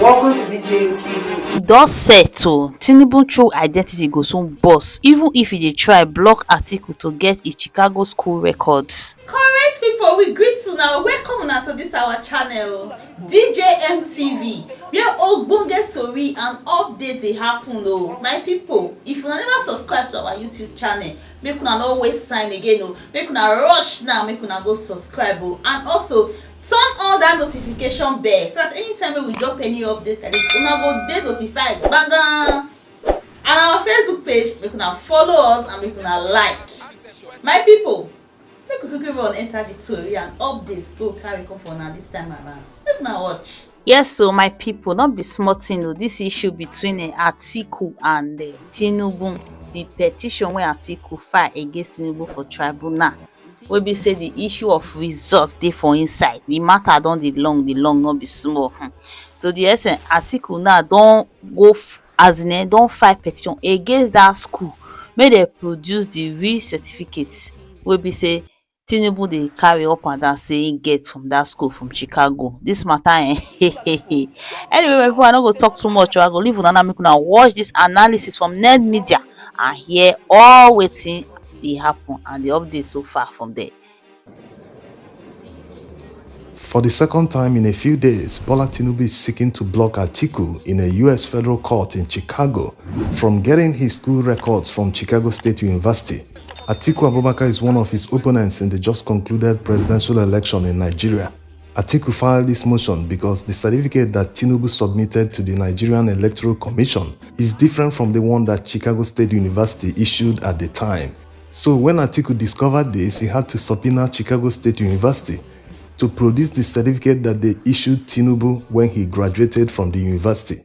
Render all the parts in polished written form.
Welcome to DJ TV. E don settle. Tinubu true identity go soon burst even if e dey try block Atiku to get e Chicago school records. Correct people, we greet you now. Welcome una to this our channel DJ TV, where ogbonge tori and update dey happen o. My people, if una never subscribe to our YouTube channel, make una no waste time again o. Make una rush now, make una go subscribe o, and also turn on that notification bell so that anytime wey we drop any update like this, una go dey notified gbagam. And our Facebook page, make una follow us and make una like. My people, make we quickly run enter the tori and updates wey we carry come for una this time around. Make una watch. Yes, so my people, not be small thing o. This issue between Atiku and Tinubu, the petition wey Atiku file against Tinubu for tribunal, wey be say the issue of results dey for inside. The matter don dey long, no be small. To the extent Atiku now don go don file petition against that school make dem produce the real certificate wey be say Tinubu dey carry up and down say im get from that school from Chicago. This matter anyway my people, I no go talk too much. I go leave una now make una watch this analysis from Ned Media and hear all wetin dey happen and the update so far from there. For the second time in a few days, Bola Tinubu is seeking to block Atiku in a U.S. federal court in Chicago from getting his school records from Chicago State University. Atiku Abubakar is one of his opponents in the just concluded presidential election in Nigeria. Atiku filed this motion because the certificate that Tinubu submitted to the Nigerian Electoral Commission is different from the one that Chicago State University issued at the time. So when Atiku discovered this, he had to subpoena Chicago State University to produce the certificate that they issued Tinubu when he graduated from the university.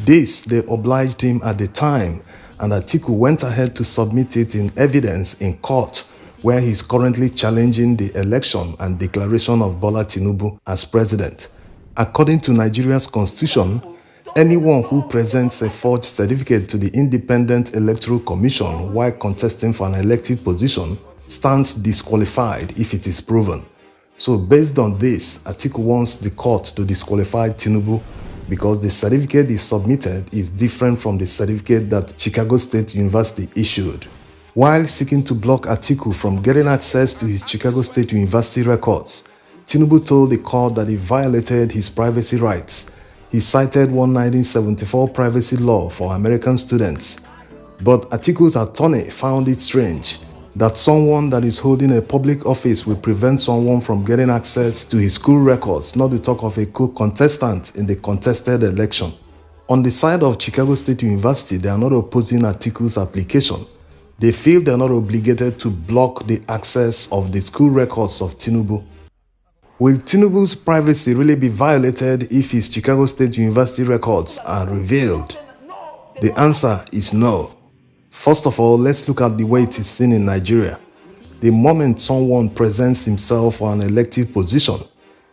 This, they obliged him at the time, and Atiku went ahead to submit it in evidence in court, where he's currently challenging the election and declaration of Bola Tinubu as president. According to Nigeria's constitution, anyone who presents a forged certificate to the Independent Electoral Commission while contesting for an elective position stands disqualified if it is proven. So based on this, Atiku wants the court to disqualify Tinubu because the certificate he submitted is different from the certificate that Chicago State University issued. While seeking to block Atiku from getting access to his Chicago State University records, Tinubu told the court that he violated his privacy rights. He cited one 1974 privacy law for American students. But Atiku's attorney found it strange that someone that is holding a public office will prevent someone from getting access to his school records, not to talk of a co-contestant in the contested election. On the side of Chicago State University, they are not opposing Atiku's application. They feel they are not obligated to block the access of the school records of Tinubu. Will Tinubu's privacy really be violated if his Chicago State University records are revealed? The answer is no. First of all, let's look at the way it is seen in Nigeria. The moment someone presents himself for an elective position,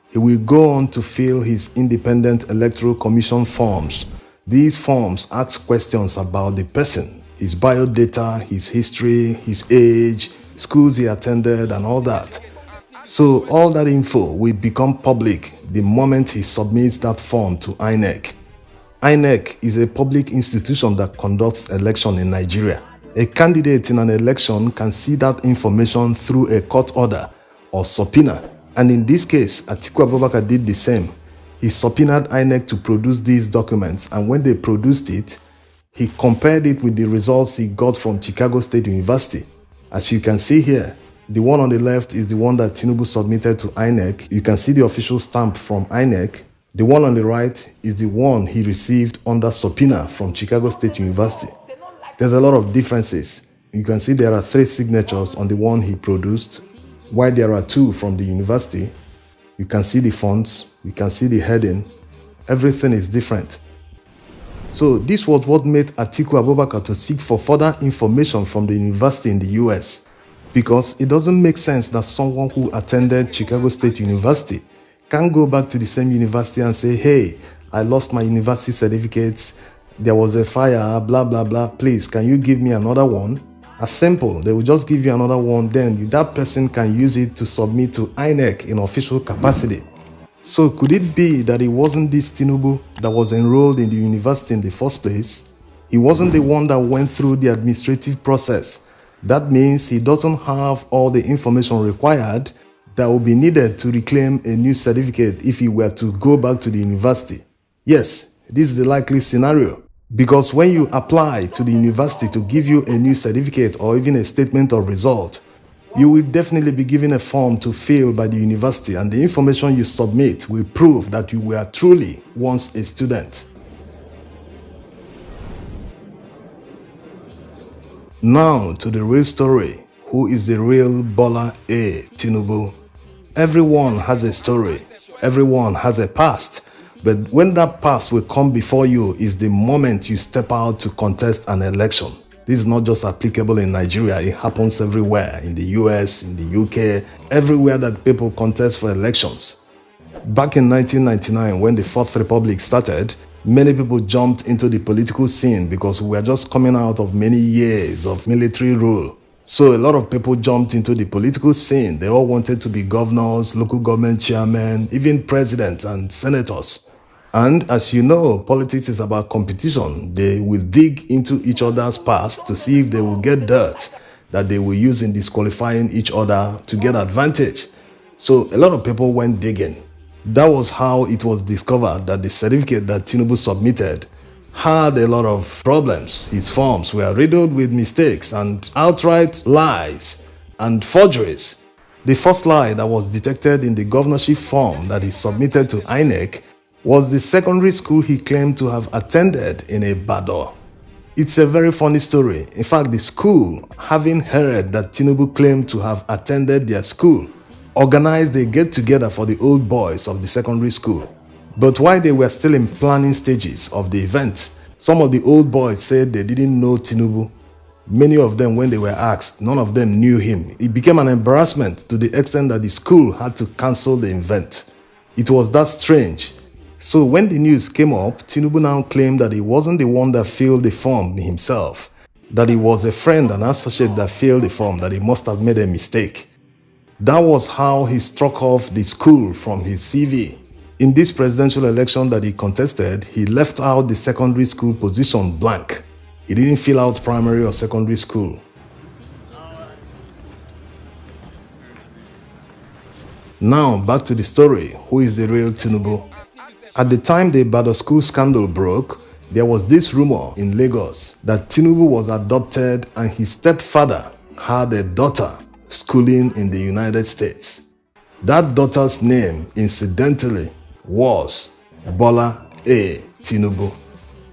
he will go on to fill his Independent Electoral Commission forms. These forms ask questions about the person, his biodata, his history, his age, schools he attended, and all that. So all that info will become public the moment he submits that form to INEC. INEC is a public institution that conducts election in Nigeria. A candidate in an election can see that information through a court order or subpoena. And in this case, Atiku Abubakar did the same. He subpoenaed INEC to produce these documents, and when they produced it, he compared it with the results he got from Chicago State University. As you can see here, the one on the left is the one that Tinubu submitted to INEC. You can see the official stamp from INEC. The one on the right is the one he received under subpoena from Chicago State University. There's a lot of differences. You can see there are 3 signatures on the one he produced, while there are 2 from the university. You can see the fonts, you can see the heading. Everything is different. So this was what made Atiku Abubakar to seek for further information from the university in the US, because it doesn't make sense that someone who attended Chicago State University can't go back to the same university and say, hey, I lost my university certificates, there was a fire, blah, blah, blah. Please, can you give me another one? As simple, they will just give you another one, then that person can use it to submit to INEC in official capacity. So could it be that it wasn't this Tinubu that was enrolled in the university in the first place? He wasn't the one that went through the administrative process. That means he doesn't have all the information required that will be needed to reclaim a new certificate if he were to go back to the university. Yes, this is the likely scenario. Because when you apply to the university to give you a new certificate or even a statement of result, you will definitely be given a form to fill by the university, and the information you submit will prove that you were truly once a student. Now to the real story. Who is the real Bola A. Tinubu? Everyone has a story. Everyone has a past. But when that past will come before you is the moment you step out to contest an election. This is not just applicable in Nigeria, it happens everywhere, in the US, in the UK, everywhere that people contest for elections. Back in 1999, when the Fourth Republic started, many people jumped into the political scene because we were just coming out of many years of military rule. So a lot of people jumped into the political scene. They all wanted to be governors, local government chairmen, even presidents and senators. And as you know, politics is about competition. They will dig into each other's past to see if they will get dirt that they will use in disqualifying each other to get advantage. So a lot of people went digging. That was how it was discovered that the certificate that Tinubu submitted had a lot of problems. His forms were riddled with mistakes and outright lies and forgeries. The first lie that was detected in the governorship form that he submitted to INEC was the secondary school he claimed to have attended in Ibadan. It's a very funny story. In fact, the school, having heard that Tinubu claimed to have attended their school, organized a get-together for the old boys of the secondary school. But while they were still in planning stages of the event, some of the old boys said they didn't know Tinubu. Many of them, when they were asked, none of them knew him. It became an embarrassment to the extent that the school had to cancel the event. It was that strange. So when the news came up, Tinubu now claimed that he wasn't the one that filled the form himself, that he was a friend and associate that filled the form, that he must have made a mistake. That was how he struck off the school from his CV. In this presidential election that he contested, he left out the secondary school position blank. He didn't fill out primary or secondary school. Now back to the story. Who is the real Tinubu? At the time the Ibadan school scandal broke, there was this rumor in Lagos that Tinubu was adopted and his stepfather had a daughter schooling in the United States. That daughter's name, incidentally, was Bola A. Tinubu.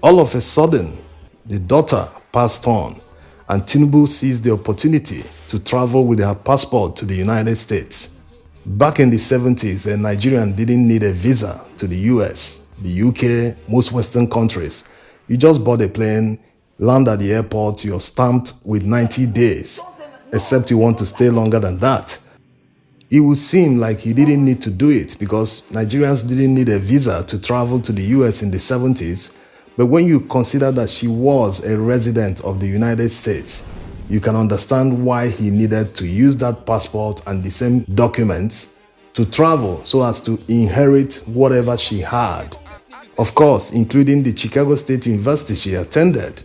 All of a sudden, the daughter passed on, and Tinubu seized the opportunity to travel with her passport to the United States. Back in the 70s, a Nigerian didn't need a visa to the US, the UK, most Western countries. You just bought a plane, land at the airport, you're stamped with 90 days, except you want to stay longer than that. It would seem like he didn't need to do it because Nigerians didn't need a visa to travel to the US in the 70s. But when you consider that she was a resident of the United States, you can understand why he needed to use that passport and the same documents to travel so as to inherit whatever she had. Of course, including the Chicago State University she attended.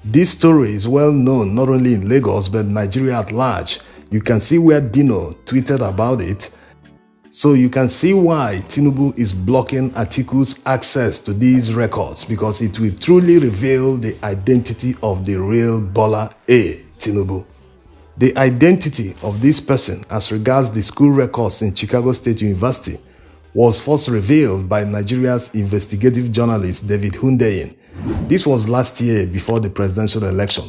This story is well known not only in Lagos but Nigeria at large. You can see where Dino tweeted about it. So you can see why Tinubu is blocking Atiku's access to these records, because it will truly reveal the identity of the real Bola A. Tinubu. The identity of this person as regards the school records in Chicago State University was first revealed by Nigeria's investigative journalist David Hundeyin. This was last year before the presidential election.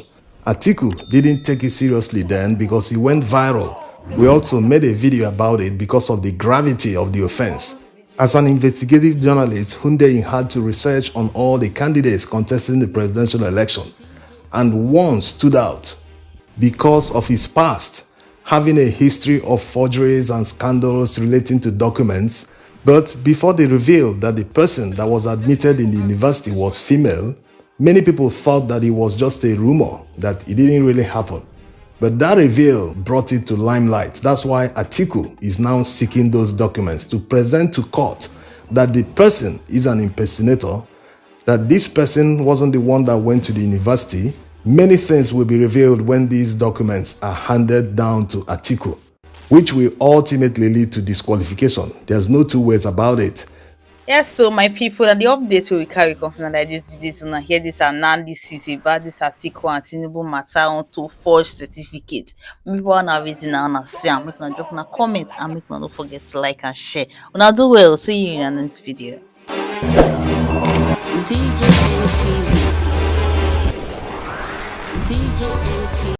Atiku didn't take it seriously then because he went viral. We also made a video about it because of the gravity of the offense. As an investigative journalist, Hundeyin had to research on all the candidates contesting the presidential election, and one stood out because of his past, having a history of forgeries and scandals relating to documents. But before they revealed that the person that was admitted in the university was female, many people thought that it was just a rumor, that it didn't really happen. But that reveal brought it to limelight. That's why Atiku is now seeking those documents to present to court that the person is an impersonator, that this person wasn't the one that went to the university. Many things will be revealed when these documents are handed down to Atiku, which will ultimately lead to disqualification. There's no two ways about it. Yes, so my people, and the updates we carry confident like this video, so now hear this analysis about this article and Tinubu matter onto forged certificate. People are now reason and see and make una drop una comment and make una don't forget to like and share. Una do well. See you in the next video. DJ